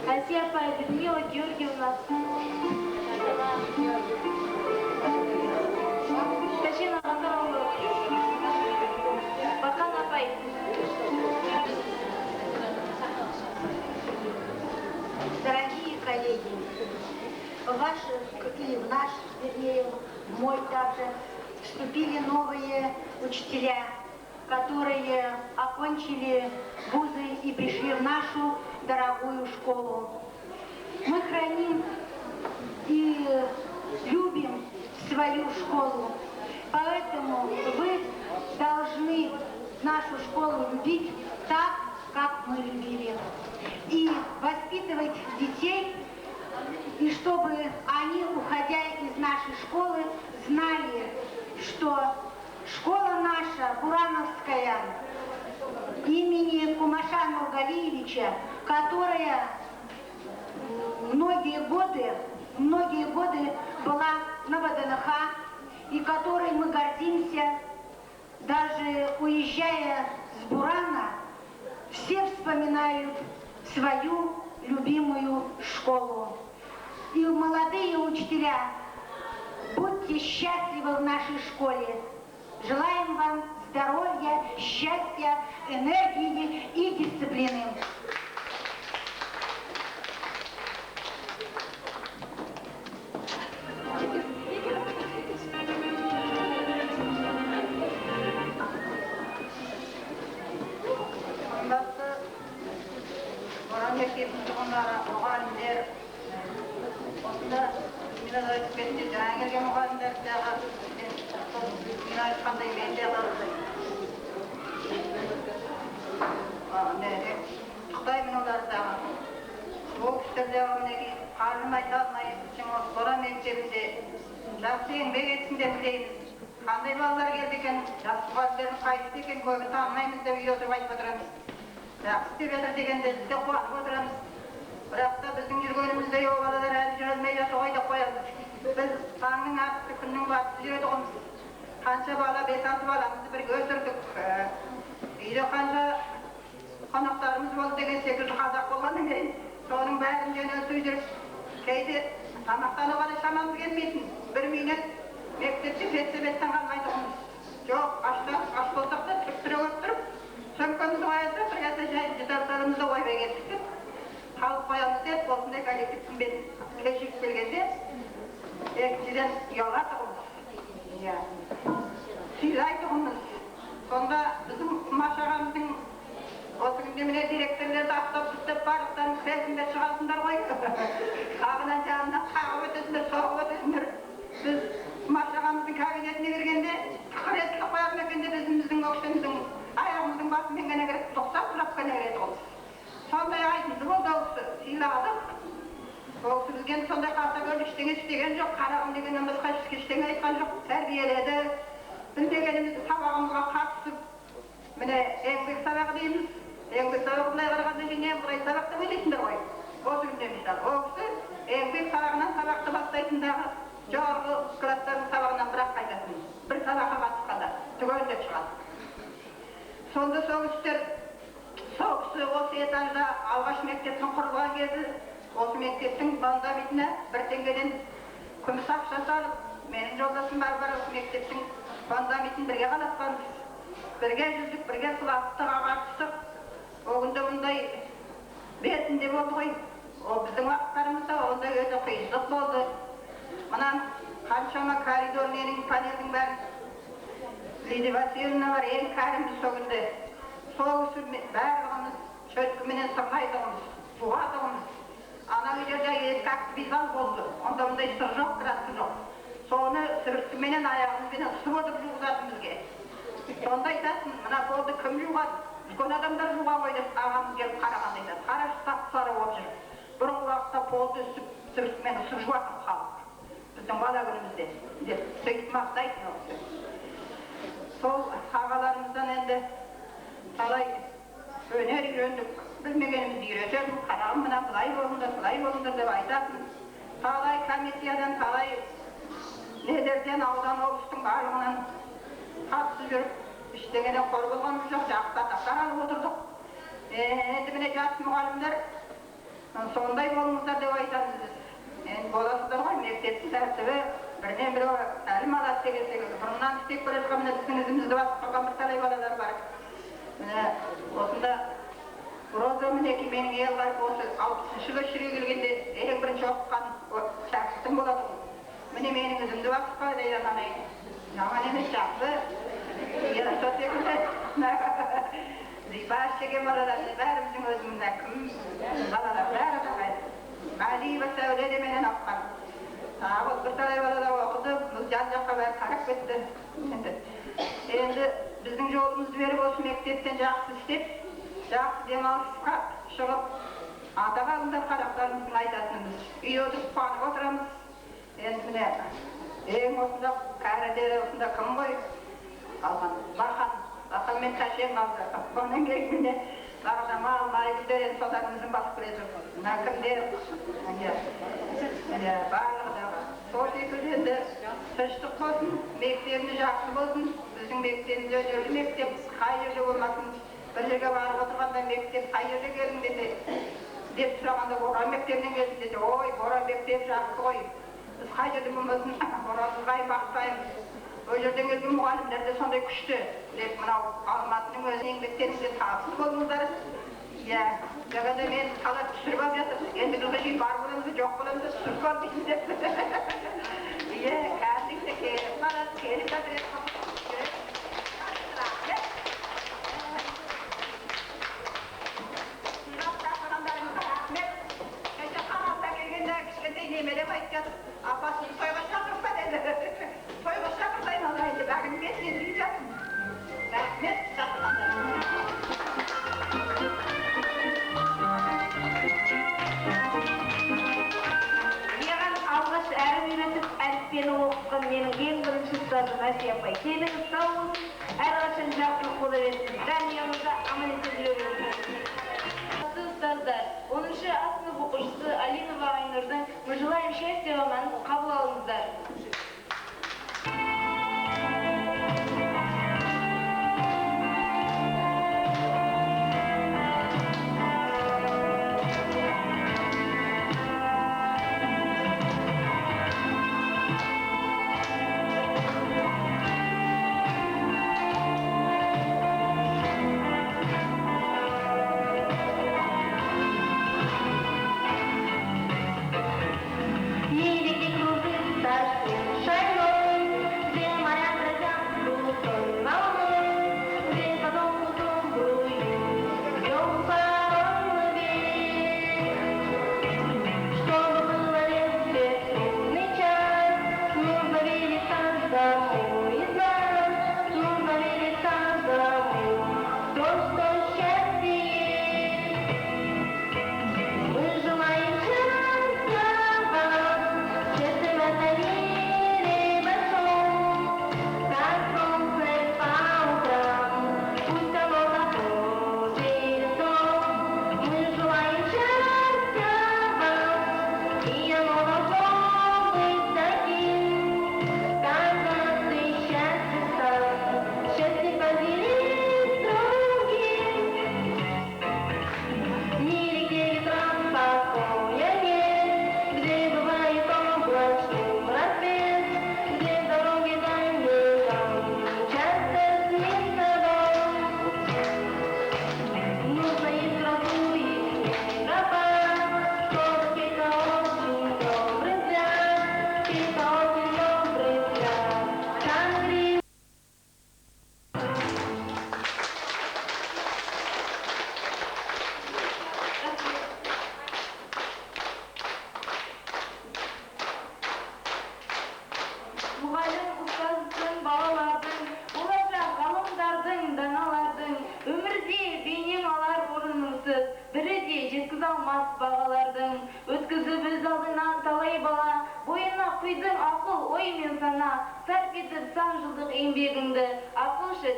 Asiya apay, Людмила Георгиевна. Татьяна Андроновна. Бахан апай. Дорогие коллеги, в ваш, как и в наш, вернее, в мой также, вступили новые учителя, которые окончили вузы и пришли в нашу дорогую школу. Мы храним и любим свою школу, поэтому вы должны нашу школу любить так, как мы любили. И воспитывать детей, и чтобы они, уходя из нашей школы, знали, что школа наша, Бурановская, имени Кумаша Нургалиевича, которая многие годы была на ВДНХ, и которой мы гордимся, даже уезжая с Бурана, все вспоминают свою любимую школу. И молодые учителя, будьте счастливы в нашей школе. Желаем вам здоровья, счастья, энергии и дисциплины. Жақсы еңбек етсіндер тілейміз. Қандай балалар келді екен, жас мұғалімдердің қайсысы екен көбін танымаймыз деп үйде отырып айтып отырамыз. Жақсы істеп жатыр дегенде біз де қуанып отырамыз. Бірақ та біздің жүргенімізде о балалар әлі жүре алмай жатыр ғой деп қоямыз. Біз таңның атысы, күннің батысы жүреді ғымыз. Қанша бала, 5-6 баламызды бірге өсірдік. Үйде қанша қонақтарымыз болды деген секілді қазақ болғаннан кейін соның бәрін жөнелтіп жүріп, кейде тамақтануға да шамамыз келмейтін. Bir minnet mektepte feslebetten kalmaydığımız. Çok aç bolsak da tüktüre öptürüp, sömkönümüzü koyarsa, bir yasa jitarlarımızı koyup getirdik. Halk koyamız hep olsunday kolektifin ben keşif gelgende, ekçiden yolardıqımız. Silaydıqımız. Sonda bizim maşağımızın осы күнде міне директорлерді ақтап түстеп барлықтарын кіресіңдер шығасыңдар ғой. Қағынан жағынан қағып өтесіңдер, соғып өтесіңдер. Біз Машағамыздың кабинетіне кіргенде қыресті қоятын екенде біздің өкшеміздің аяғымыздың басымен ғана кіріп, тоқтап тұрап қана кіреді ол. Сондай айтынды болды ол кісі, сыйладық. Ол кісі бізге сондай қаса көл ештеңе істеген жоқ, қарағым дегеннен басқа ештеңе айтқан жоқ, тәрбиеледі. Біз дегенімізді сабағымызға қатысып, міне еңбек сабағы дейміз. Еңбек сабағы былай қарағанда және былай сабақты ойлайсыңдар ғой. Осы күнде мысалы, ол кісі еңбек сабағынан сабақты бастайтындағы жоғарғы класстардың сабағынан бірақ қайтатын. Бір сабаққа қатысқанда түгендеп шығады. Сонда сол кісі осы этажда алғаш мектептің құрылған кезі, осы мектептің фундаментіне 1 теңгеден күміс ақша салып, менің жолдасым бар осы мектептің фундаментін бірге қалатқанбыз. Бірге жүздік, бірге құлақтық, ағартыстық. О күнде мұндай бетінде болды ғой. О біздің уақыттарымызда ондай өте қиындық болды. Мұнан қаншама коридор менің панелдің бәрін Лидия Васильевна бар, ең кәрімді сол күнде. Сол кісі барлығымыз шөткіменен сырғайдығымыз, жуғадығымыз. Ана үйлерде ескі акт-визал болды. Онда мұндай сыр жоқ, красы жоқ. Соны сүрткіменен аяғымызбенен ұсып отырып жуғызатын бізге. Сонда айтасын, мына болды кім жуған? Үлкен адамдар жуған ғой деп ағамыз келіп қарағанда айтады. Қарашы сап-сары болып жүр. Бұрынғы уақытта полды үсіп, сүрткімен ұсып жуатын халық. Біздің бала күнімізде деп сөйтіп мақтайтын ол. Сол ағаларымыздан енді талай өнер үйрендік. Білмегенімізді үйретеміз. Қарағым мына былай болыңдар деп айтатын. Талай комиссиядан, талай недерден аудан облыстың барлығынан қатысып жүріп, Iştegene kor bolganymyz jok, jakta taptar alyp oturduk. Endi mine jat mugallimler sonday bolmuşlar dep aytamiz biz. Endi bolasızlar goy mektepti tartibi birden biri talim alat degensek, burundan istek beradigan mine bizdin izimizde basıp kalgan bir talay balalar bar. Mine osunda Rozа mineki menin el garip olsa 60-га şirge gelgende eң birinci okukan şaksıtım boladı. Mine menin izimde basıp kaldı deyden anay. Yaman emes jaklı. Yarasat ekinde. Baş çeken balalar, bärimizin özümünden kim balalar, bäri bakay. Ali ve Sevde de menen okukan. Ağız bir talay balalar okudu, bu can jakka bäri tarap ketdi. Endi bizdin jolumuzdu berip olsun mektepten jakсы istep, jakсы demalysqa çıkıp ata kalından karaklarımızın aytasınız. Üye oturup kuanıp oturamız. Endi mine eң osunda karadere osunda kim koy? Alman, Bakan men taşıyan kaldı. Ondan gerek mine bağda mal, güderen sotarımızın basıp kıracak. Nakım der. Bağlığı da sol şekilde de sıçtık olsun, mektebimiz jakсы bolsun. Bizim mektebimiz ödörlü mektep, kay yerde olmasın. Bir yerge barıp oturganda mektep kay yerde gelin dedi. Dep suraganda Boran mektebinен geldim dedi. Oy, Boran mektep jakсы koy. Biz kay yerde bolmasın, Boran'sız kay baktayım. O yerden gelген mugallimler de sonday күчtü. Dep mına Almatynyň öz еңбekтеринде taapsız bolmuşlar. Ya, jagada men kalat düşürüp alyatym. Endi bilgeji bar bolamyz, jok bolamyz, düşürüp alyatym dep. Ya, kärlikde kelip barat, kelip adres Nemelep aytjatып, apasyny toyga çakyrsa dedi. Toyga çakyrsayn alaydy, bagym ketdi diýjatym. Rahmet çakyrganlar. Megan algaç ärim üretip alifbeni okukan meniň eň birinji ustadym Asiýa apay. Keliniz sag bolsun, hergaçan jaklyk bola bersin. Dünýämizde amal etdiler. Ustazlar, 10-njy A sınıf okuyucusu Alinova Aynur'dan "Мы желаем счастья вам" kabul alыңыздар.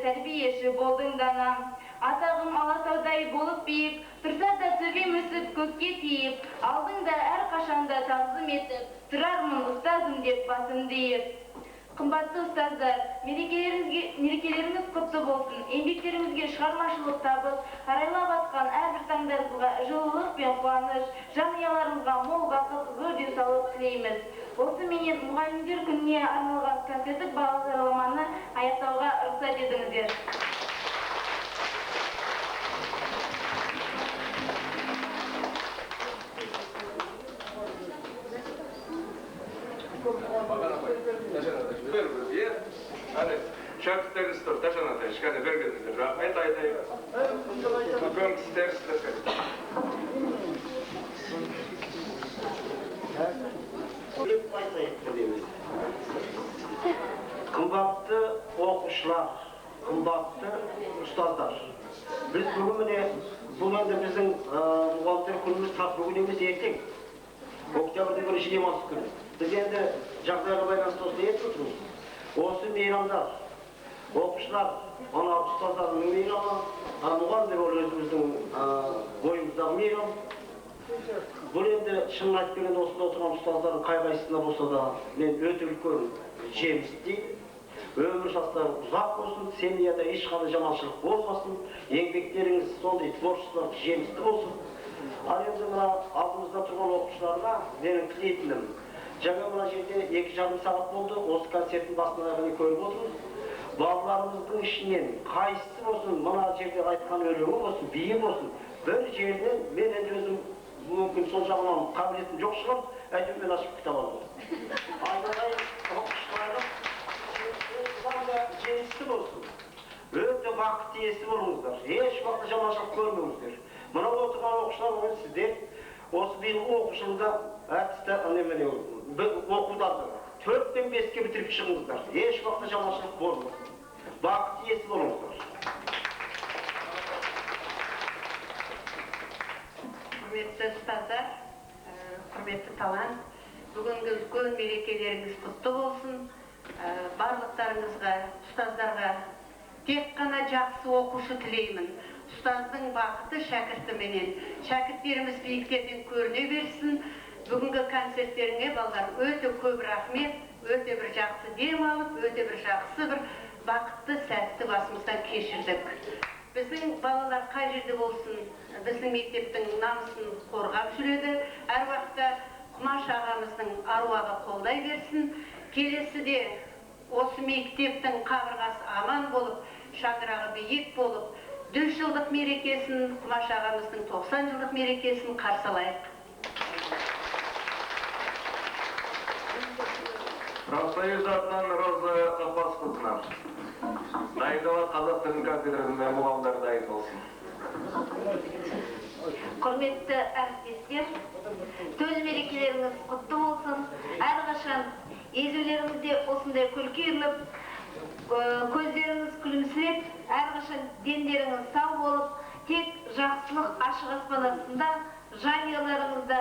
Terbiyeşi boldun dana, atağım Alatau'day bolup biyip, tursa da tübim üsüp kökке tiyip, aldın da her kaşanda tazım etip, turarmın ustazım dep basın deyip. Қымбатты ұстаздар, мерекелеріңіз құтты болсын. Еңбектеріңізге шығармашылық табыс, арайлап атқан әрбір таңдарыңызға жылылық пен қуаныш, жанұяларыңызға мол бақыт, зор денсаулық тілейміз. Осыменен мұғалімдер күніне арналған концерттік бағдарламаны аяқтауға рұқсат етіңіздер. Шәкірттеріңіз тұр, Тәжан Атайыш, кәне бергеніңіздер, рахмет айтайық. Үлкен кісілерсіздер. Қымбатты оқушылар, қымбатты ұстаздар. Біз бүгін міне, бұл енді біздің мұғалімдер күніміз тақ бүгін емес ертең. Октябрьдің 1-ші демалыс күні. Біз енді жағдайға байланысты осылай етіп отырмыз. Осы мейрамдар, оқушылар, ана ұстаздардың мейрамы, мұғалімдер ол өзіміздің бойымыздағы мейрам. Бұл енді шынын айтып келгенде осында отырған ұстаздардың қай-қайсысына болса да мен өте үлкен жеміс деймін. Өмір жастары ұзақ болсын, семьяда ешқандай жаманшылық болмасын, еңбектеріңіз сондай творчестволық жемісті болсын. Ал енді мына алдымызда тұрған оқушыларға менің тілейтінім, жаңа мына жерде 2,5 сағат болды, осы концерттің басына көріп отырмыз. Балаларымыздың ішінен қайсысы болсын, мына жерде айтқан өлеңі болсын, биі болсын, бір жерінен мен енді өзім мүмкін сол жағынан қабілетім жоқ шығар, әйтеуір мен ашып кітап аламын. Айнадай оқушыларым да жемісті болсын. Өте бақыт иесі болыңыздар. Еш уақытта жаманшылық көрмеңіздер. Мына отырған оқушылар сіздер осы биылғы оқу жылында оқуларды 4-тен 5-ке бітіріп шығыңыздар. Еш уақытта жаманшылық болмасын. Бақыт иесі болыңыздар. Құрметті ұстаздар, құрметті талант, бүгінгі үлкен мерекелеріңіз құтты болсын. Барлықтарыңызға, ұстаздарға тек қана жақсы оқушы тілеймін. Ұстаздың бақыты шәкіртіменен, шәкірттеріміз биіктерден көріне берсін. Бүгінгі концерттеріңе балалар өте көп рахмет, өте бір жақсы дем алып, өте бір жақсы бір бақытты сәтті басымыздан кешірдік. Біздің балалар қай жерде болсын, біздің мектептің намысын қорғап жүреді. Әр уақытта Құмаш ағамыздың аруағы қолдай берсін. Келесіде осы мектептің қабырғасы аман болып, шаңырағы биік болып, 100 жылдық мерекесін, Құмаш ағамыздың 90 жылдық мерекесін қарсы алайық. Профсоюз атынан Роза Қапасқызына. Дайындала қазақ тілін кафедрасында мұғалімдер дайын болсын. Құрметті әріптестер, төл мерекелеріңіз құтты болсын. Әрқашан езулеріңізде осындай күлкі үйіліп, көздеріңіз күлімсіреп, әрқашан дендеріңіз сау болып, тек жақсылық ашық аспан астында, жанұяларыңызда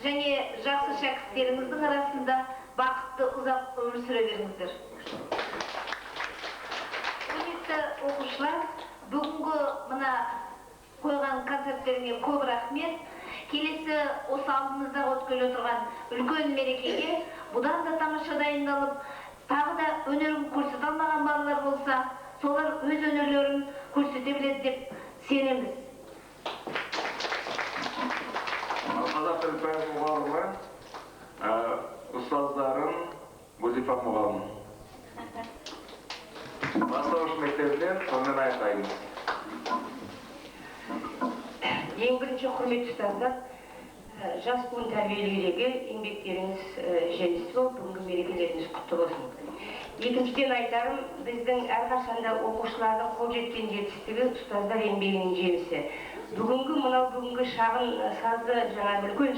және жақсы шәкірттеріңіздің арасында бақытты ұзақ өмір сүре беріңіздер. Құрметті оқушылар, бүгінгі мына қойған концерттеріңе көп рахмет. Келесі осы алдымыздағы өткелі отырған үлкен мерекеге бұдан да тамаша дайындалып, тағы да өнерін көрсете алмаған балалар болса, солар өз өнерлерін көрсете біледі деп сенеміз. Қазақ тілі пән мұғалімі, ұстаздарын Гүлзипа мұғалім. Бастауыш мектебінен сонымен аяқтаймыз. Ең бірінші құрметті ұстаздар, жас буын тәрбиелеудегі еңбектеріңіз жемісті болып, бүгінгі мерекелеріңіз құтты болсын. Екіншіден айтарым, біздің әрқашанда оқушылардың қол жеткен жетістігі ұстаздар еңбегінің жемісі. Бүгінгі шағын сазды, үлкен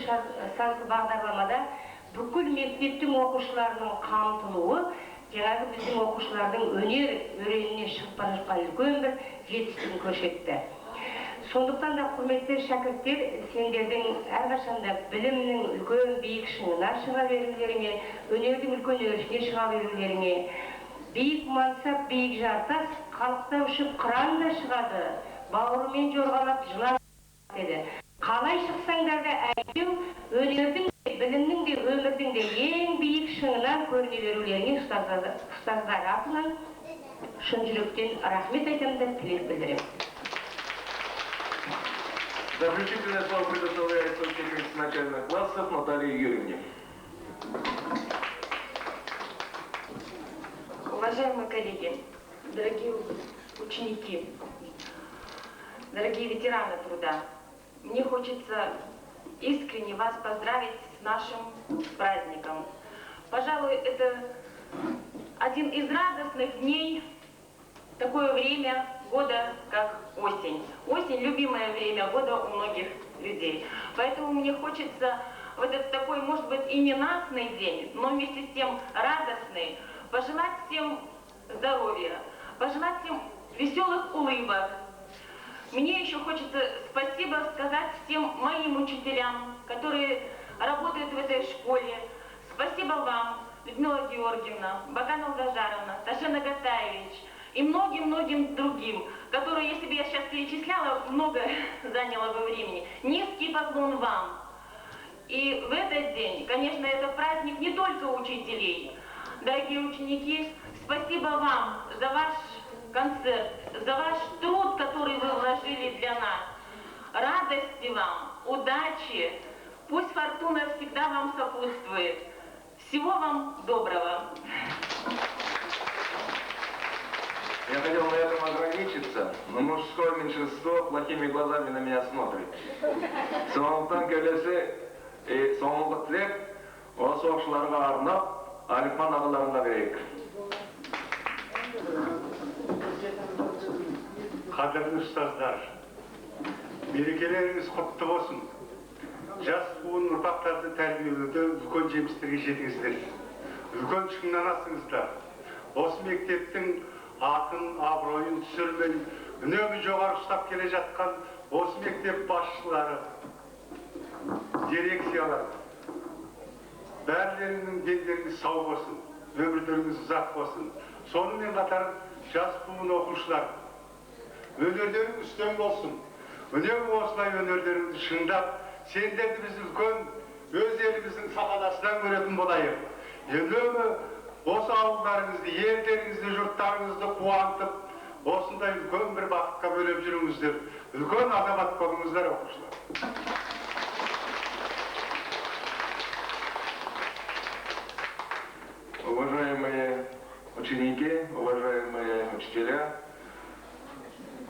сазды бағдарламада бүкіл мектептің оқушыларының қамтылуы, біздің оқушылардың өреніне шығып бара жатқан үлкен бір жетістігін көрсетті. Сондықтан да құрметті шәкірттер, сендердің әрқашанда білімнің үлкен биік шыңына шыға берулеріңе, өнердің үлкен өрісіне шыға берулеріңе, биік мансап, биік жартас, қалықта ұшып қыран да шығады, бауырымен жорғалап жылан деді. Қалай шықсаңдар да әйтеу өнердің білімнің де өмірдің де ең биік шыңынан көріне берулеріңе ұстаздар атынан шын жүректен рахмет айтамын да тілек білдіремін. Заключительное слово предоставляется учительнице начальных классов Наталье Юрьевне. Уважаемые коллеги, дорогие ученики, дорогие ветераны труда, мне хочется искренне вас поздравить с нашим праздником. Пожалуй, это один из радостных дней, такое время года, как осень. Осень – любимое время года у многих людей. Поэтому мне хочется в этот такой, может быть, и ненастный день, но вместе с тем радостный, пожелать всем здоровья, пожелать всем веселых улыбок. Мне еще хочется спасибо сказать всем моим учителям, которые работают в этой школе. Спасибо вам, Людмила Георгиевна, Баганова Гажаровна, Ташена Гатаевич и многим-многим другим, которые, если бы я сейчас перечисляла, много заняло бы времени. Низкий поклон вам. И в этот день, конечно, это праздник не только учителей. Дорогие ученики, спасибо вам за ваш концерт, за ваш труд, который вы вложили для нас. Радости вам, удачи, пусть фортуна всегда вам сопутствует. Всего вам доброго. Я хотел на этом ограничиться, но мужское меньшинство плохими глазами на меня смотрит. Сондықтан келесі соңғы тілек осы оқушыларға арнап Аликман ағаларына берейік. Қадірлі ұстаздар, мерекелеріңіз құтты болсын. Жас буын ұрпақтарды тәрбиелеуде үлкен жемістерге жетіңіздер. Үлкен шыңнан асыңыздар. Осы мектептің атын, абыройын түсірмей, үнемі жоғары ұстап келе жатқан осы мектеп басшылары, дирекциялар, бәрлерінің дендеріңіз сау болсын, өмірлеріңіз ұзақ болсын. Сонымен қатар жас буын оқушылар, өнердерің үстем болсын. Үнемі осылай өнердеріңізді шыңдап, сендерді біз үлкен өз еліміздің сахнасынан көретін болайық. Үнемі осы ауылдарыңызды, елдеріңізді, жұрттарыңызды қуантып, осындай үлкен бір бақытқа бөлеп жүріңіздер. Үлкен азамат болыңыздар, оқушылар. Уважаемые ученики, уважаемые учителя,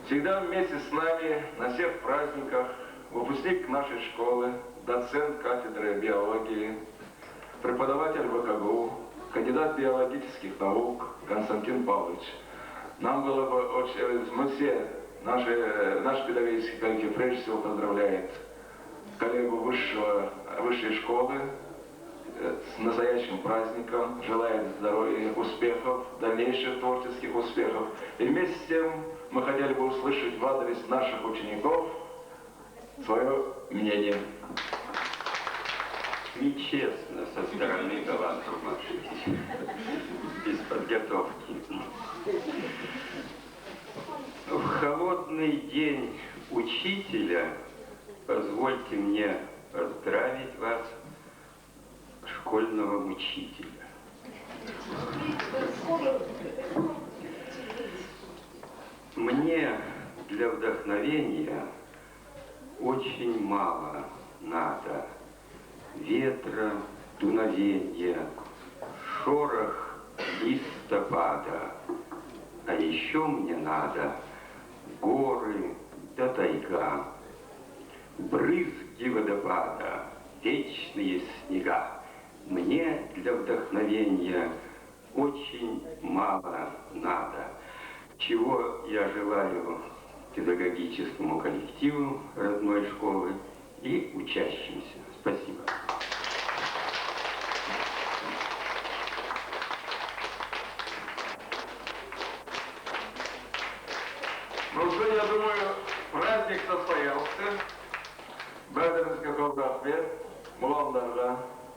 всегда вместе с нами на всех праздниках выпускник нашей школы, доцент кафедры биологии, преподаватель ВКГУ, кандидат биологических наук Константин Павлович. Нам было бы очень, мы все, наш педагогический коллектив прежде всего поздравляет коллегу высшей школы с настоящим праздником, желает здоровья, успехов, дальнейших творческих успехов. И вместе с тем мы хотели бы услышать в адрес наших учеников свое мнение. Нечестно со стороны талантов наших, без подготовки. В холодный день учителя позвольте мне поздравить вас, школьного учителя. Мне для вдохновения очень мало надо. Ветра, дуновенья, шорох листопада. А еще мне надо горы да тайга, брызги водопада, вечные снега. Мне для вдохновения очень мало надо. Чего я желаю педагогическому коллективу родной школы и учащимся. Спасибо. Ну что, я думаю, праздник состоялся. Бәрімізге көп рахмет. Мұғалімдарға,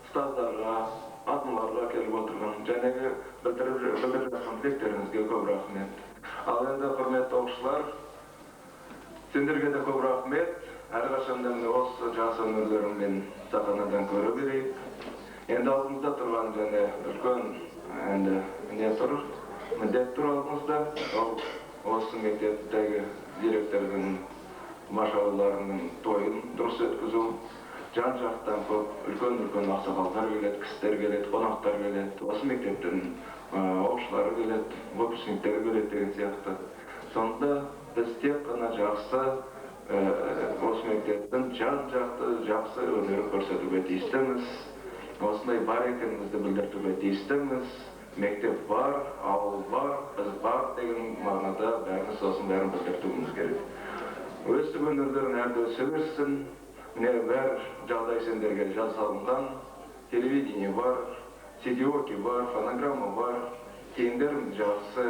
ұстаздарға, ата-аналарға келіп отырған, жәнегі білдіріп жатқан тілектеріңізге көп рахмет. Ал енді құрметті оқушылар, сендерге де көп рахмет. әрқашанда міне осы жас өнерлеріммен сахнадан көре берейік. Енді алдымызда тұрған және үлкен енді не тұр, міндет тұр алдымызда. Ол осы мектептегі директордың машаларының тойын дұрыс өткізу. Жан жақтан көп үлкен ақсақалдар келеді, кісілер келеді, қонақтар келеді. Осы мектептің оқушылары келеді, выпускниктері келеді деген сияқты. Сонда біз тек қана жақсы осы мектептің жан жақты жақсы өнер көрсетуге тиістіміз. Осындай бар екенімізді білдіртуге тиістіміз. Мектеп бар, ауыл бар, біз бар деген мағынада бәріміз сосын бәрін білдіртуіміз керек. Өстіп өнерлерін әрді өсе берсін. Міне бәр жағдай сендерге жасалынған, телевидение бар, сидиоки бар, фонограмма бар, кейіндерім жақсы,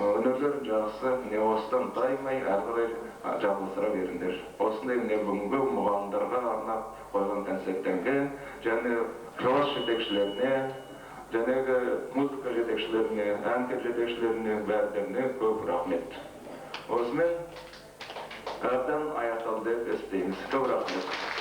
өнерлерім жақсы, міне осыдан таймай әрі жалғастыра беріңдер. Осындай міне бүгінгі мұғалімдарға арнап қойған концерттерге, және класс жетекшілеріне, жәнегі музыка жетекшілеріне, әнкер жетекшілеріне, бәрдеріне көп рахмет. Осымен әбден аяқталды деп істейміз. Көп рахмет.